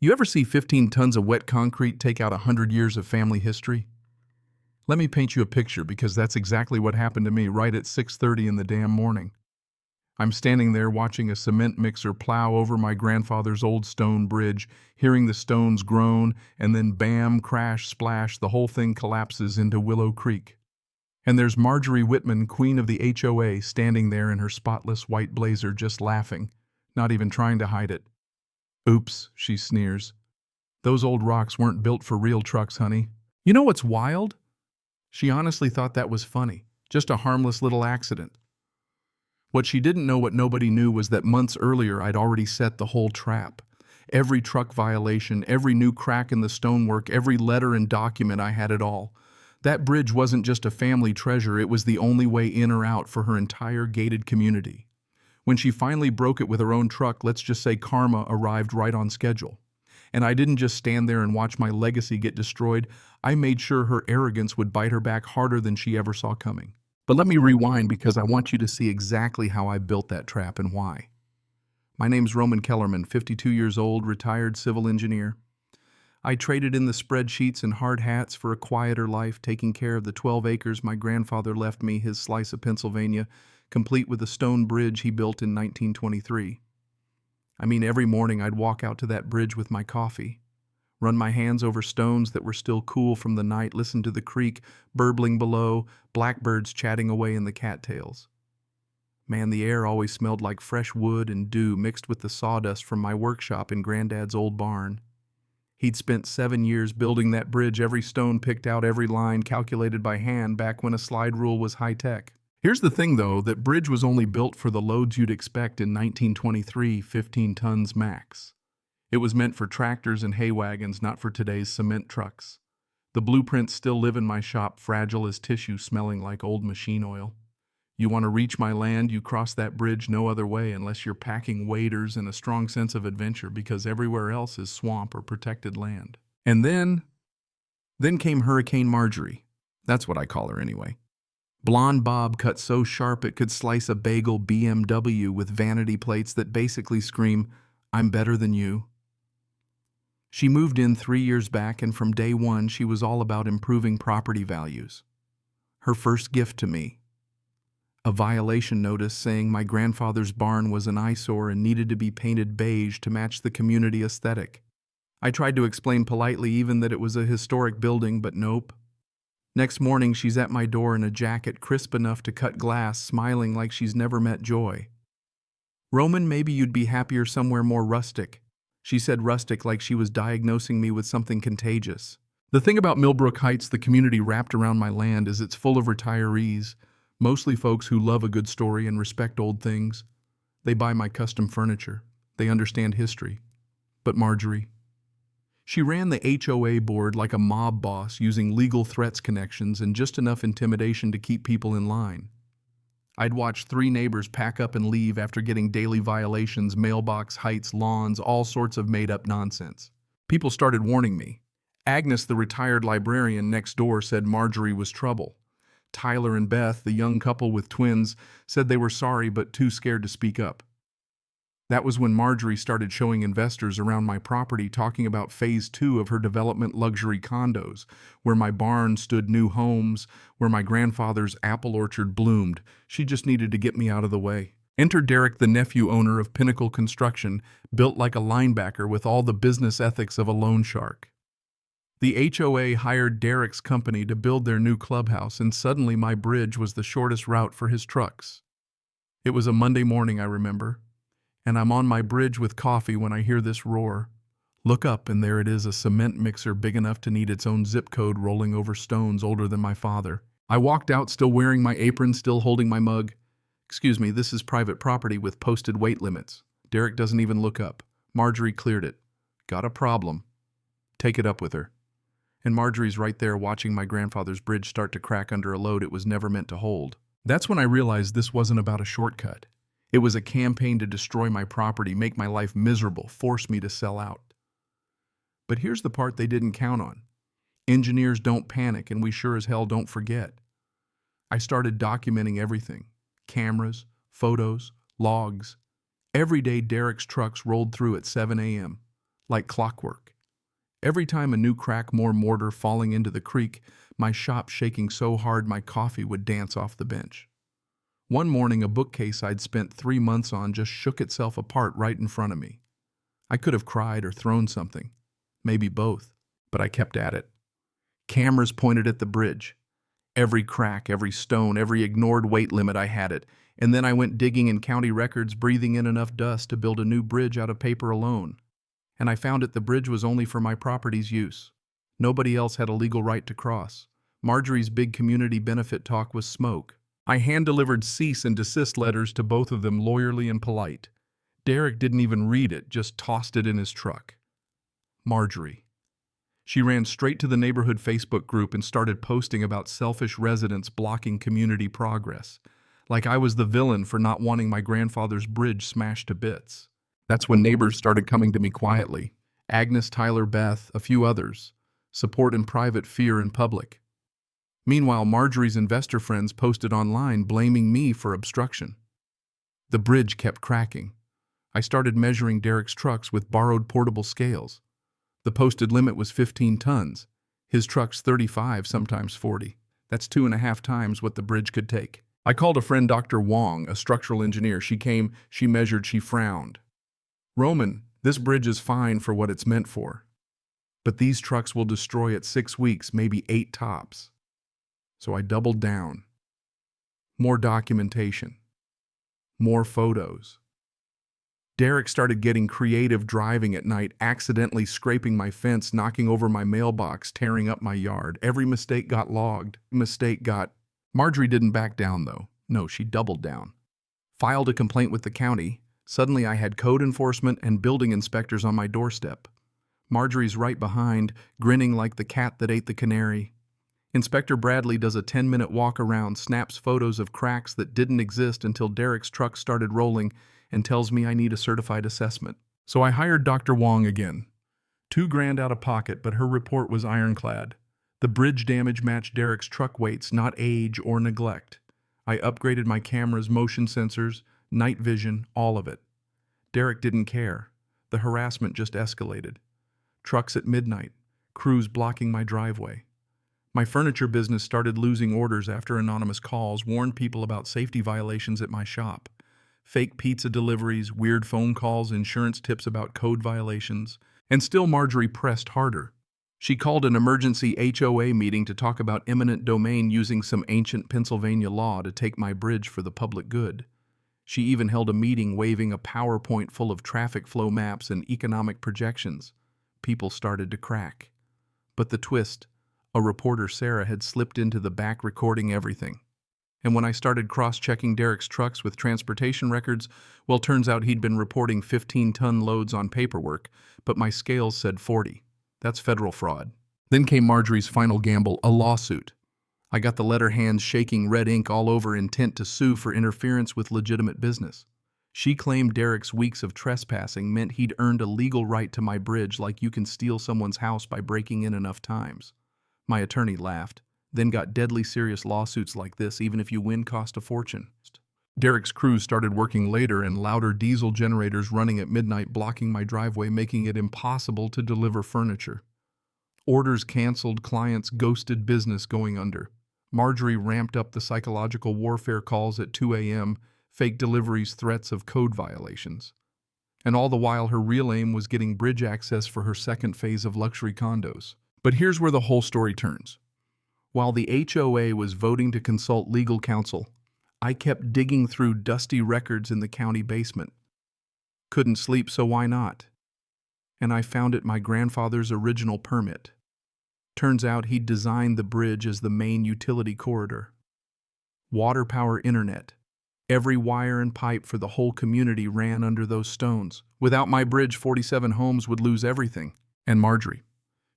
You ever see 15 tons of wet concrete take out 100 years of family history? Let me paint you a picture because that's exactly what happened to me right at 6:30 in the damn morning. I'm standing there watching a cement mixer plow over my grandfather's old stone bridge, hearing the stones groan, and then bam, crash, splash, the whole thing collapses into Willow Creek. And there's Marjorie Whitman, queen of the HOA, standing there in her spotless white blazer just laughing, not even trying to hide it. Oops, she sneers. Those old rocks weren't built for real trucks, honey. You know what's wild? She honestly thought that was funny, just a harmless little accident. What she didn't know, what nobody knew, was that months earlier I'd already set the whole trap. Every truck violation, every new crack in the stonework, every letter and document, I had it all. That bridge wasn't just a family treasure, it was the only way in or out for her entire gated community. When she finally broke it with her own truck, let's just say karma arrived right on schedule. And I didn't just stand there and watch my legacy get destroyed, I made sure her arrogance would bite her back harder than she ever saw coming. But let me rewind because I want you to see exactly how I built that trap and why. My name's Roman Kellerman, 52 years old, retired civil engineer. I traded in the spreadsheets and hard hats for a quieter life, taking care of the 12 acres my grandfather left me, his slice of Pennsylvania, complete with a stone bridge he built in 1923. I mean, every morning I'd walk out to that bridge with my coffee, run my hands over stones that were still cool from the night, listen to the creek burbling below, blackbirds chatting away in the cattails. Man, the air always smelled like fresh wood and dew mixed with the sawdust from my workshop in Granddad's old barn. He'd spent 7 years building that bridge, every stone picked out, every line calculated by hand back when a slide rule was high-tech. Here's the thing, though, that bridge was only built for the loads you'd expect in 1923, 15 tons max. It was meant for tractors and hay wagons, not for today's cement trucks. The blueprints still live in my shop, fragile as tissue, smelling like old machine oil. You want to reach my land, you cross that bridge no other way unless you're packing waders and a strong sense of adventure, because everywhere else is swamp or protected land. And then came Hurricane Marjorie. That's what I call her anyway. Blonde bob cut so sharp it could slice a bagel BMW with vanity plates that basically scream, "I'm better than you." She moved in 3 years back, and from day one she was all about improving property values. Her first gift to me: a violation notice saying my grandfather's barn was an eyesore and needed to be painted beige to match the community aesthetic. I tried to explain politely even that it was a historic building, but nope. Next morning, she's at my door in a jacket crisp enough to cut glass, smiling like she's never met joy. "Roman, maybe you'd be happier somewhere more rustic." She said rustic like she was diagnosing me with something contagious. The thing about Millbrook Heights, the community wrapped around my land, is it's full of retirees, mostly folks who love a good story and respect old things. They buy my custom furniture. They understand history. But Marjorie, she ran the HOA board like a mob boss, using legal threats, connections, and just enough intimidation to keep people in line. I'd watch 3 neighbors pack up and leave after getting daily violations, mailbox heights, lawns, all sorts of made-up nonsense. People started warning me. Agnes, the retired librarian next door, said Marjorie was trouble. Tyler and Beth, the young couple with twins, said they were sorry but too scared to speak up. That was when Marjorie started showing investors around my property, talking about phase 2 of her development, luxury condos, where my barn stood new homes, where my grandfather's apple orchard bloomed. She just needed to get me out of the way. Enter Derek, the nephew owner of Pinnacle Construction, built like a linebacker with all the business ethics of a loan shark. The HOA hired Derek's company to build their new clubhouse, and suddenly my bridge was the shortest route for his trucks. It was a Monday morning, I remember, and I'm on my bridge with coffee when I hear this roar. Look up, and there it is, a cement mixer big enough to need its own zip code, rolling over stones older than my father. I walked out, still wearing my apron, still holding my mug. "Excuse me, this is private property with posted weight limits." Derek doesn't even look up. Marjorie cleared it. "Got a problem. Take it up with her." And Marjorie's right there watching my grandfather's bridge start to crack under a load it was never meant to hold. That's when I realized this wasn't about a shortcut. It was a campaign to destroy my property, make my life miserable, force me to sell out. But here's the part they didn't count on. Engineers don't panic, and we sure as hell don't forget. I started documenting everything. Cameras, photos, logs. Every day Derek's trucks rolled through at 7 a.m. like clockwork. Every time a new crack, more mortar falling into the creek, my shop shaking so hard my coffee would dance off the bench. One morning, a bookcase I'd spent 3 months on just shook itself apart right in front of me. I could have cried or thrown something, maybe both, but I kept at it. Cameras pointed at the bridge. Every crack, every stone, every ignored weight limit, I had it. And then I went digging in county records, breathing in enough dust to build a new bridge out of paper alone. And I found the bridge was only for my property's use. Nobody else had a legal right to cross. Marjorie's big community benefit talk was smoke. I hand-delivered cease and desist letters to both of them, lawyerly and polite. Derek didn't even read it, just tossed it in his truck. Marjorie. She ran straight to the neighborhood Facebook group and started posting about selfish residents blocking community progress, like I was the villain for not wanting my grandfather's bridge smashed to bits. That's when neighbors started coming to me quietly. Agnes, Tyler, Beth, a few others. Support in private, fear in public. Meanwhile, Marjorie's investor friends posted online blaming me for obstruction. The bridge kept cracking. I started measuring Derek's trucks with borrowed portable scales. The posted limit was 15 tons. His truck's 35, sometimes 40. That's 2.5 times what the bridge could take. I called a friend, Dr. Wong, a structural engineer. She came, she measured, she frowned. Roman, this bridge is fine for what it's meant for. But these trucks will destroy it 6 weeks, maybe 8 tops. So I doubled down. More documentation. More photos. Derek started getting creative, driving at night, accidentally scraping my fence, knocking over my mailbox, tearing up my yard. Every mistake got logged. Marjorie didn't back down, though. No, she doubled down. Filed a complaint with the county. Suddenly I had code enforcement and building inspectors on my doorstep. Marjorie's right behind, grinning like the cat that ate the canary. Inspector Bradley does a 10-minute walk around, snaps photos of cracks that didn't exist until Derek's truck started rolling, and tells me I need a certified assessment. So I hired Dr. Wong again. $2,000 out of pocket, but her report was ironclad. The bridge damage matched Derek's truck weights, not age or neglect. I upgraded my cameras, motion sensors, night vision, all of it. Derek didn't care. The harassment just escalated. Trucks at midnight, crews blocking my driveway. My furniture business started losing orders after anonymous calls warned people about safety violations at my shop. Fake pizza deliveries, weird phone calls, insurance tips about code violations. And still Marjorie pressed harder. She called an emergency HOA meeting to talk about eminent domain using some ancient Pennsylvania law to take my bridge for the public good. She even held a meeting waving a PowerPoint full of traffic flow maps and economic projections. People started to crack. But the twist, a reporter, Sarah, had slipped into the back recording everything. And when I started cross-checking Derek's trucks with transportation records, well, turns out he'd been reporting 15-ton loads on paperwork, but my scales said 40. That's federal fraud. Then came Marjorie's final gamble, a lawsuit. I got the letter hands shaking, red ink all over, intent to sue for interference with legitimate business. She claimed Derek's weeks of trespassing meant he'd earned a legal right to my bridge, like you can steal someone's house by breaking in enough times. My attorney laughed, then got deadly serious. Lawsuits like this, even if you win, cost a fortune. Derek's crews started working later and louder, diesel generators running at midnight, blocking my driveway, making it impossible to deliver furniture. Orders canceled, clients ghosted, business going under. Marjorie ramped up the psychological warfare calls at 2 a.m., fake deliveries, threats of code violations. And all the while, her real aim was getting bridge access for her second phase of luxury condos. But here's where the whole story turns. While the HOA was voting to consult legal counsel, I kept digging through dusty records in the county basement. Couldn't sleep, so why not? And I found it, my grandfather's original permit. Turns out he'd designed the bridge as the main utility corridor. Water, power, internet. Every wire and pipe for the whole community ran under those stones. Without my bridge, 47 homes would lose everything. And Marjorie.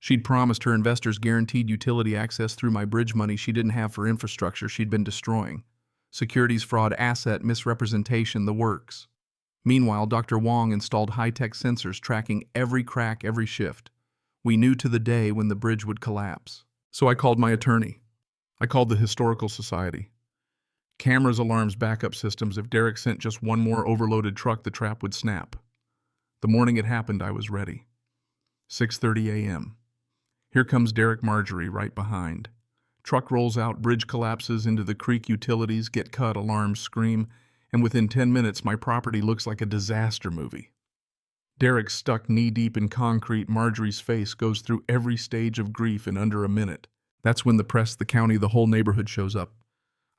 She'd promised her investors guaranteed utility access through my bridge money she didn't have for infrastructure she'd been destroying. Securities fraud, asset misrepresentation, the works. Meanwhile, Dr. Wong installed high-tech sensors tracking every crack, every shift. We knew to the day when the bridge would collapse. So I called my attorney. I called the Historical Society. Cameras, alarms, backup systems. If Derek sent just one more overloaded truck, the trap would snap. The morning it happened, I was ready. 6:30 a.m. Here comes Derek Marjorie right behind. Truck rolls out, bridge collapses into the creek, utilities get cut, alarms scream, and within 10 minutes my property looks like a disaster movie. Derek's stuck knee-deep in concrete. Marjorie's face goes through every stage of grief in under a minute. That's when the press, the county, the whole neighborhood shows up.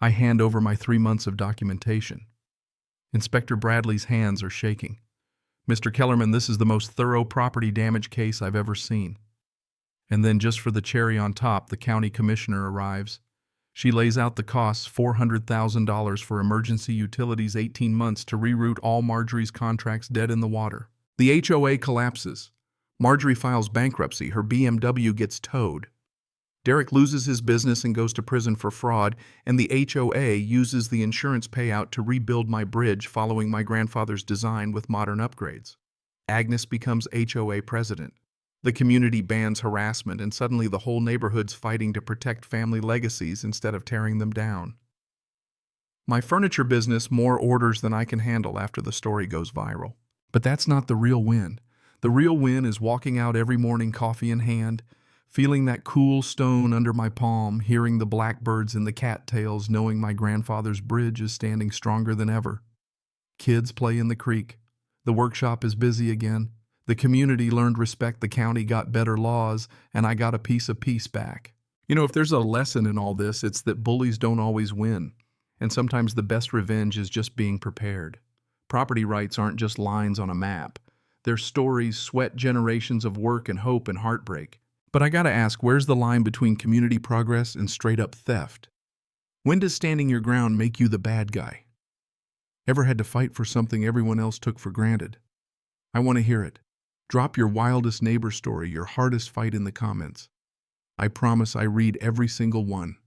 I hand over my 3 months of documentation. Inspector Bradley's hands are shaking. Mr. Kellerman, this is the most thorough property damage case I've ever seen. And then just for the cherry on top, the county commissioner arrives. She lays out the costs, $400,000 for emergency utilities, 18 months to reroute all Marjorie's contracts dead in the water. The HOA collapses. Marjorie files bankruptcy. Her BMW gets towed. Derek loses his business and goes to prison for fraud, and the HOA uses the insurance payout to rebuild my bridge following my grandfather's design with modern upgrades. Agnes becomes HOA president. The community bans harassment, and suddenly the whole neighborhood's fighting to protect family legacies instead of tearing them down. My furniture business, more orders than I can handle after the story goes viral. But that's not the real win. The real win is walking out every morning, coffee in hand, feeling that cool stone under my palm, hearing the blackbirds and the cattails, knowing my grandfather's bridge is standing stronger than ever. Kids play in the creek. The workshop is busy again. The community learned respect, the county got better laws, and I got a piece of peace back. You know, if there's a lesson in all this, it's that bullies don't always win, and sometimes the best revenge is just being prepared. Property rights aren't just lines on a map. They're stories, sweat, generations of work and hope and heartbreak. But I gotta ask, where's the line between community progress and straight-up theft? When does standing your ground make you the bad guy? Ever had to fight for something everyone else took for granted? I want to hear it. Drop your wildest neighbor story, your hardest fight in the comments. I promise I read every single one.